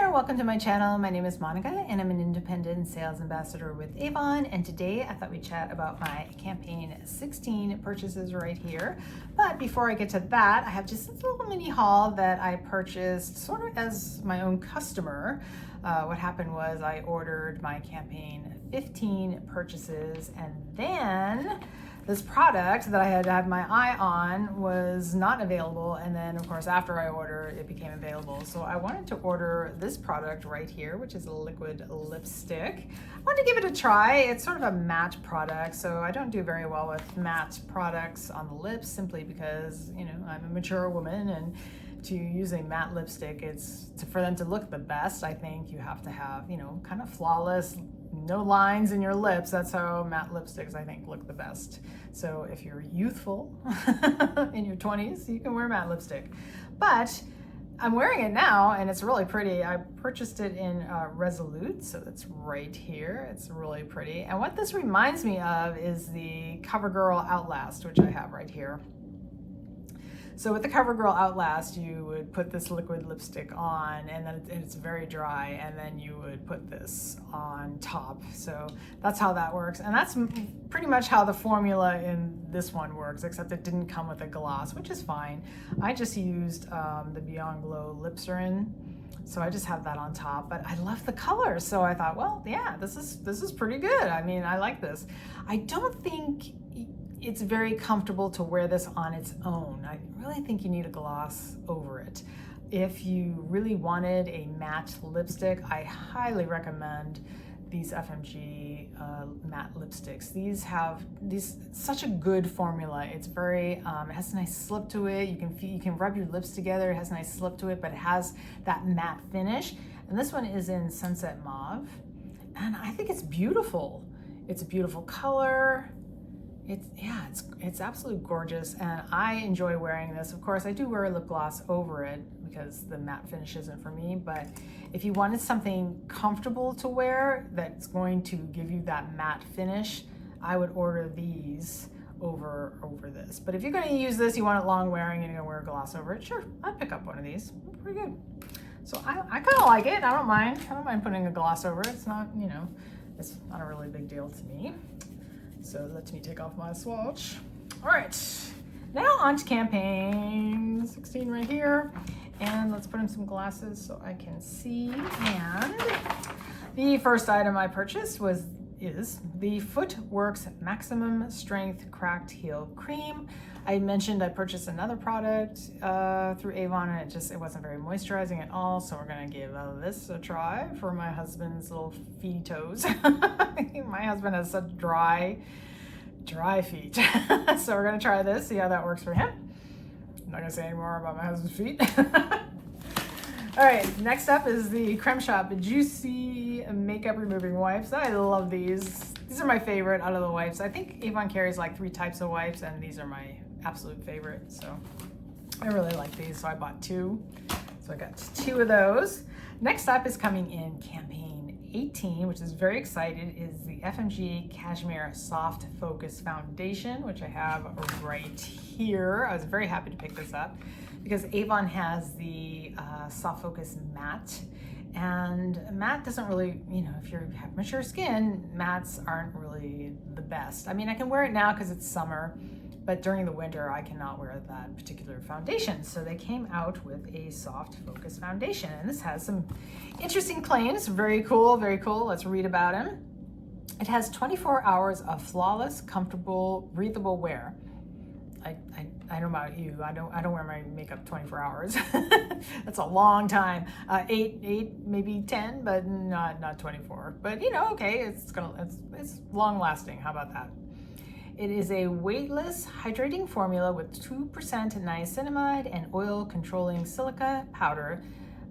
there, welcome to my channel. My name is Monica and I'm an independent sales ambassador with Avon, and today I thought we'd chat about my campaign 16 purchases right here. But before I get to that, I have just this little mini haul that I purchased sort of as my own customer. What happened was I ordered my campaign 15 purchases, and then this product that I had my eye on was not available, and then of course after I ordered it became available. So I wanted to order this product right here, which is a liquid lipstick. I wanted to give it a try. It's sort of a matte product, so I don't do very well with matte products on the lips simply because, you know, I'm a mature woman, and to use a matte lipstick, for them to look the best, I think you have to have, you know, kind of flawless, no lines in your lips. That's how matte lipsticks, I think, look the best. So if you're youthful in your 20s, you can wear matte lipstick. But I'm wearing it now and it's really pretty. I purchased it in Resolute, so it's right here. It's really pretty. And what this reminds me of is the CoverGirl Outlast, which I have right here. So with the CoverGirl Outlast, you would put this liquid lipstick on, and then it's very dry, and then you would put this on top. So that's how that works, and that's pretty much how the formula in this one works, except it didn't come with a gloss, which is fine. I just used the Beyond Glow Lipserin, so I just have that on top, but I love the color, so I thought, well, yeah, this is pretty good. I mean, I like this. I don't think it's very comfortable to wear this on its own. I really think you need a gloss over it. If you really wanted a matte lipstick, I highly recommend these FMG matte lipsticks. These have such a good formula. It's very, it has a nice slip to it. You can rub your lips together. It has a nice slip to it, but it has that matte finish. And this one is in Sunset Mauve, and I think it's beautiful. It's a beautiful color. It's absolutely gorgeous, and I enjoy wearing this. Of course, I do wear a lip gloss over it because the matte finish isn't for me, but if you wanted something comfortable to wear that's going to give you that matte finish, I would order these over this. But if you're going to use this, you want it long wearing and you're going to wear a gloss over it, sure, I'd pick up one of these. Pretty good. So I kind of like it. I don't mind putting a gloss over it. It's not, you know, it's not a really big deal to me. So let me take off my swatch. All right, now on to campaign 16 right here. And let's put in some glasses so I can see. And the first item I purchased is the Footworks Maximum Strength Cracked Heel Cream. I mentioned I purchased another product through Avon, and it wasn't very moisturizing at all. So we're gonna give this a try for my husband's little feet toes. My husband has such dry feet. So we're gonna try this, see how that works for him. I'm not gonna say any more about my husband's feet. All right, next up is the Creme Shop Juicy Makeup Removing Wipes. I love these. These are my favorite out of the wipes. I think Avon carries like 3 types of wipes, and these are my absolute favorite. So I really like these, so I bought 2. So I got 2 of those. Next up is coming in campaign 18, which is very excited, is the FMG Cashmere Soft Focus Foundation, which I have right here. I was very happy to pick this up because Avon has the Soft Focus Matte, and matte doesn't really, you know, if you have mature skin, mattes aren't really the best. I mean, I can wear it now because it's summer, but during the winter, I cannot wear that particular foundation. So they came out with a soft focus foundation, and this has some interesting claims. Very cool, very cool. Let's read about them. It has 24 hours of flawless, comfortable, breathable wear. I don't know about you. I don't wear my makeup 24 hours. That's a long time. 8, maybe 10, but not 24. But you know, okay, it's long lasting. How about that? It is a weightless, hydrating formula with 2% niacinamide and oil-controlling silica powder.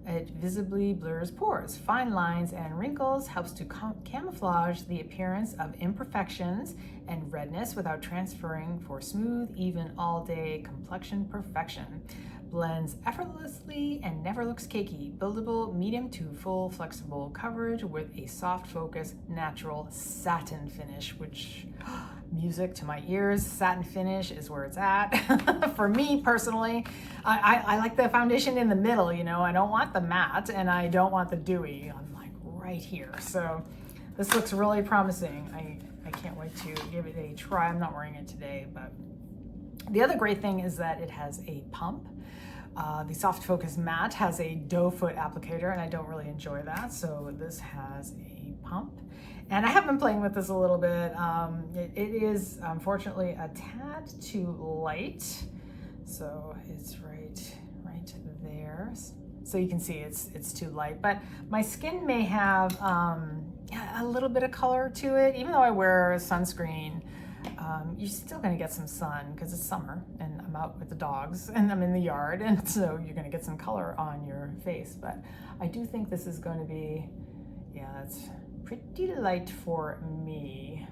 It visibly blurs pores, fine lines, and wrinkles, helps to camouflage the appearance of imperfections and redness without transferring for smooth, even, all-day complexion perfection. Blends effortlessly and never looks cakey. Buildable, medium to full flexible coverage with a soft focus, natural satin finish, which music to my ears. Satin finish is where it's at. For me personally, I like the foundation in the middle, you know. I don't want the matte and I don't want the dewy. I'm like right here. So this looks really promising. I can't wait to give it a try. I'm not wearing it today, but the other great thing is that it has a pump. The Soft Focus Matte has a doe foot applicator, and I don't really enjoy that, so this has a pump. And I have been playing with this a little bit. It is unfortunately a tad too light, so it's right there. So you can see it's too light, but my skin may have a little bit of color to it. Even though I wear sunscreen, you're still gonna get some sun because it's summer and I'm out with the dogs and I'm in the yard, and so you're gonna get some color on your face. But I do think this is going to be, yeah, it's pretty light for me.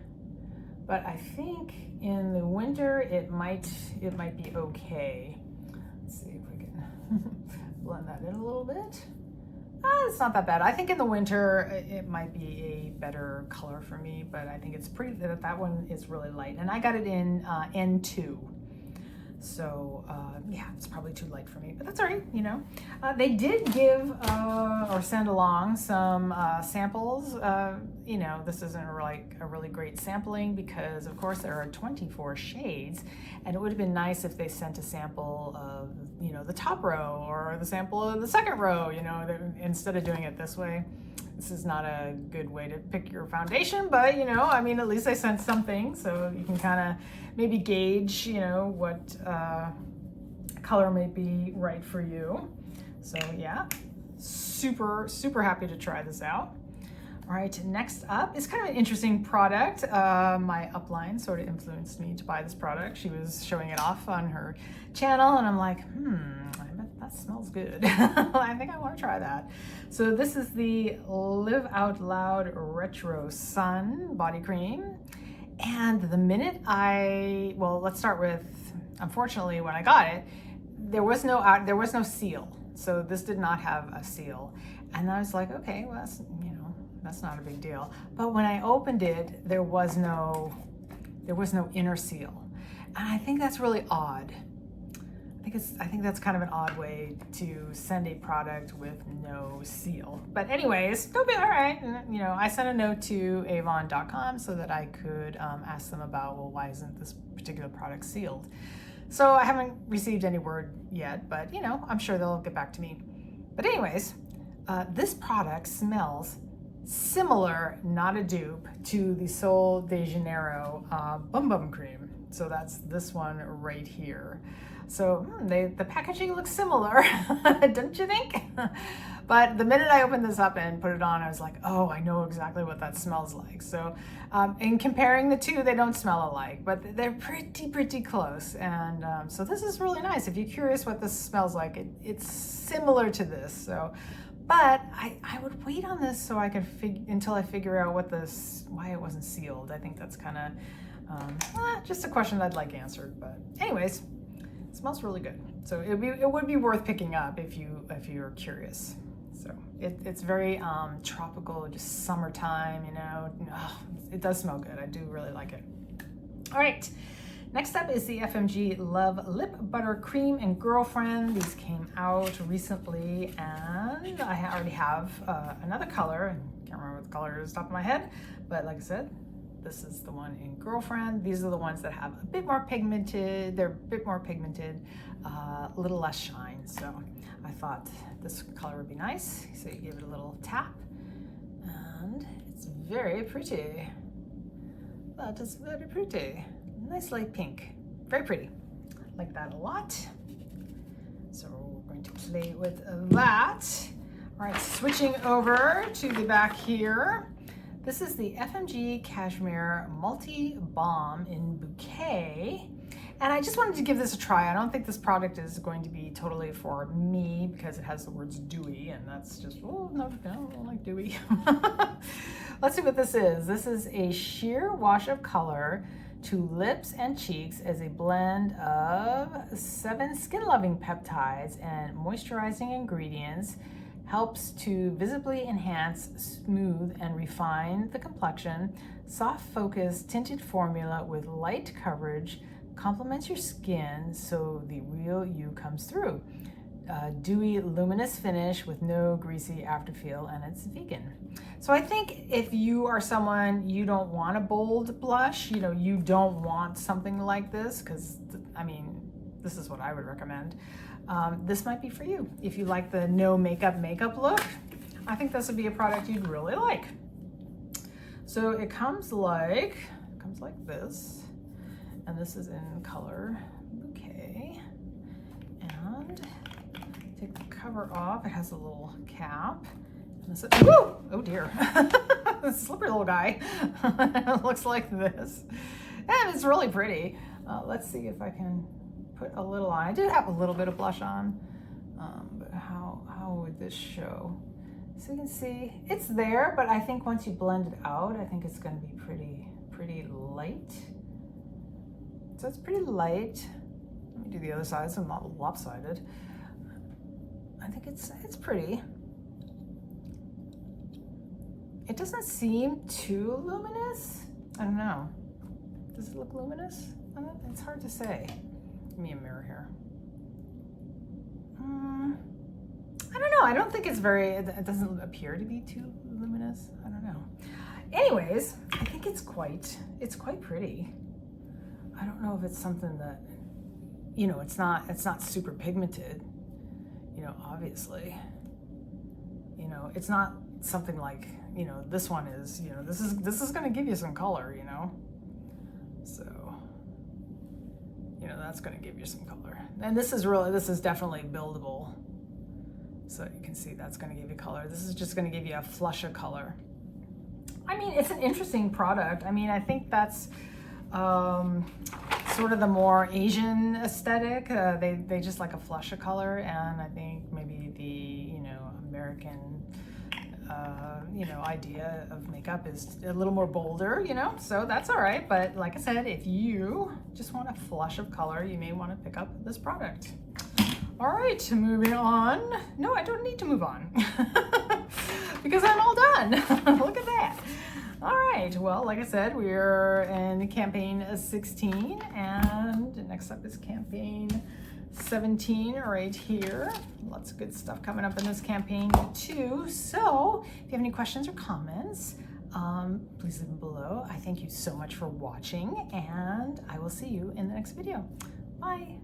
But I think in the winter it might be okay. Let's see if we can blend that in a little bit. It's not that bad. I think in the winter it might be a better color for me, but I think it's pretty, that one is really light. And I got it in N2. So yeah, it's probably too light for me, but that's all right, you know. They did give or send along some samples. You know, this isn't like a really great sampling because of course there are 24 shades, and it would have been nice if they sent a sample of, you know, the top row or the sample of the second row, you know, instead of doing it this way. This is not a good way to pick your foundation, but you know, I mean, at least I sent something so you can kind of maybe gauge, you know, what color may be right for you. So yeah, super happy to try this out. All right, next up is kind of an interesting product. My upline sort of influenced me to buy this product. She was showing it off on her channel and I'm like, I bet that smells good. I think I want to try that. So this is the Live Out Loud Retro Sun Body Cream. And the minute well, let's start with, unfortunately, when I got it, there was no seal. So this did not have a seal. And I was like, okay, well, that's, you know, that's not a big deal. But when I opened it, there was no inner seal. And I think that's really odd. I think that's kind of an odd way to send a product with no seal. But anyways, it'll be all right. And, you know, I sent a note to Avon.com so that I could ask them about, well, why isn't this particular product sealed? So I haven't received any word yet, but you know, I'm sure they'll get back to me. But anyways, this product smells similar, not a dupe, to the Sol de Janeiro Bum Bum Cream. So that's this one right here. So the packaging looks similar, don't you think? But the minute I opened this up and put it on, I was like, oh, I know exactly what that smells like. So in comparing the two, they don't smell alike, but they're pretty close. And so this is really nice. If you're curious what this smells like, it's similar to this. So, but I would wait on this so I could until I figure out why it wasn't sealed. I think that's kind of just a question I'd like answered. But anyways, it smells really good. So it would be worth picking up if you're curious. So it's very tropical, just summertime, you know. Oh, it does smell good. I do really like it. All right. Next up is the FMG Love Lip Butter Cream and Girlfriend. These came out recently, and I already have another color. I can't remember what the color is off the top of my head, but like I said, this is the one in Girlfriend. These are the ones that have a bit more pigmented. They're a bit more pigmented, a little less shine. So I thought this color would be nice. So you give it a little tap, and it's very pretty. That is very pretty. Nice light pink, very pretty. Like that a lot. So we're going to play with that. All right, switching over to the back here. This is the FMG Cashmere Multi-Balm in Bouquet. And I just wanted to give this a try. I don't think this product is going to be totally for me because it has the words dewy, and that's just, oh, no, I don't like dewy. Let's see what this is. This is a sheer wash of color to lips and cheeks as a blend of 7 skin-loving peptides and moisturizing ingredients helps to visibly enhance, smooth, and refine the complexion. Soft focus tinted formula with light coverage complements your skin so the real you comes through. Dewy, luminous finish with no greasy afterfeel, and it's vegan. So I think if you are someone, you don't want a bold blush, you know, you don't want something like this, because I mean, this is what I would recommend. This might be for you. If you like the no makeup look, I think this would be a product you'd really like. So it comes like this, and this is in color Bouquet. And take the cover off. It has a little cap. And this is, woo! Oh dear, slippery little guy. It looks like this, and it's really pretty. Let's see if I can put a little on. I did have a little bit of blush on, but how would this show? So you can see it's there, but I think once you blend it out, I think it's going to be pretty light. So it's pretty light. Let me do the other side so I'm not lopsided. I think it's pretty. It doesn't seem too luminous. I don't know. Does it look luminous? It's hard to say. Give me a mirror here. I don't know. I don't think it's it doesn't appear to be too luminous. I don't know. Anyways, I think it's quite pretty. I don't know if it's something that, you know, it's not super pigmented, you know, obviously. You know, it's not something like, you know, this one is, you know, this is going to give you some color, you know. So, you know, that's going to give you some color. And this is definitely buildable. So you can see that's going to give you color. This is just going to give you a flush of color. I mean, it's an interesting product. I mean, I think that's sort of the more Asian aesthetic. They just like a flush of color, and I think maybe the, you know, American you know, idea of makeup is a little more bolder, you know, so that's all right. But like I said, if you just want a flush of color, you may want to pick up this product. All right, moving on. No, I don't need to move on because I'm all done. Look at that. All right, well, like I said, we're in campaign 16, and next up is campaign 17 right here. Lots of good stuff coming up in this campaign too. So if you have any questions or comments, please leave them below. I thank you so much for watching, and I will see you in the next video. Bye.